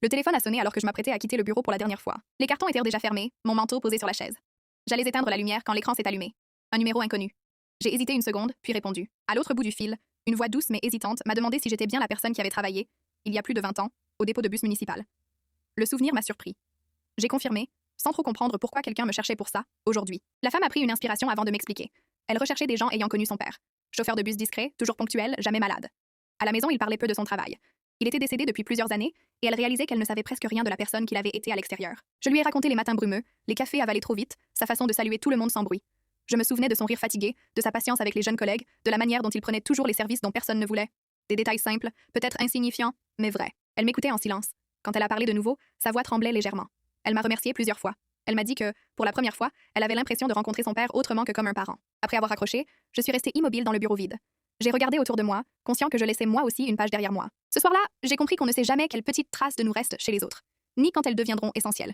Le téléphone a sonné alors que je m'apprêtais à quitter le bureau pour la dernière fois. Les cartons étaient déjà fermés, mon manteau posé sur la chaise. J'allais éteindre la lumière quand l'écran s'est allumé. Un numéro inconnu. J'ai hésité une seconde, puis répondu. À l'autre bout du fil, une voix douce mais hésitante m'a demandé si j'étais bien la personne qui avait travaillé, il y a plus de 20 ans, au dépôt de bus municipal. Le souvenir m'a surpris. J'ai confirmé, sans trop comprendre pourquoi quelqu'un me cherchait pour ça, aujourd'hui. La femme a pris une inspiration avant de m'expliquer. Elle recherchait des gens ayant connu son père. Chauffeur de bus discret, toujours ponctuel, jamais malade. À la maison, il parlait peu de son travail. Il était décédé depuis plusieurs années, et elle réalisait qu'elle ne savait presque rien de la personne qu'il avait été à l'extérieur. Je lui ai raconté les matins brumeux, les cafés avalés trop vite, sa façon de saluer tout le monde sans bruit. Je me souvenais de son rire fatigué, de sa patience avec les jeunes collègues, de la manière dont il prenait toujours les services dont personne ne voulait. Des détails simples, peut-être insignifiants, mais vrais. Elle m'écoutait en silence. Quand elle a parlé de nouveau, sa voix tremblait légèrement. Elle m'a remercié plusieurs fois. Elle m'a dit que, pour la première fois, elle avait l'impression de rencontrer son père autrement que comme un parent. Après avoir accroché, je suis restée immobile dans le bureau vide. J'ai regardé autour de moi, conscient que je laissais moi aussi une page derrière moi. Ce soir-là, j'ai compris qu'on ne sait jamais quelles petites traces de nous restent chez les autres, ni quand elles deviendront essentielles.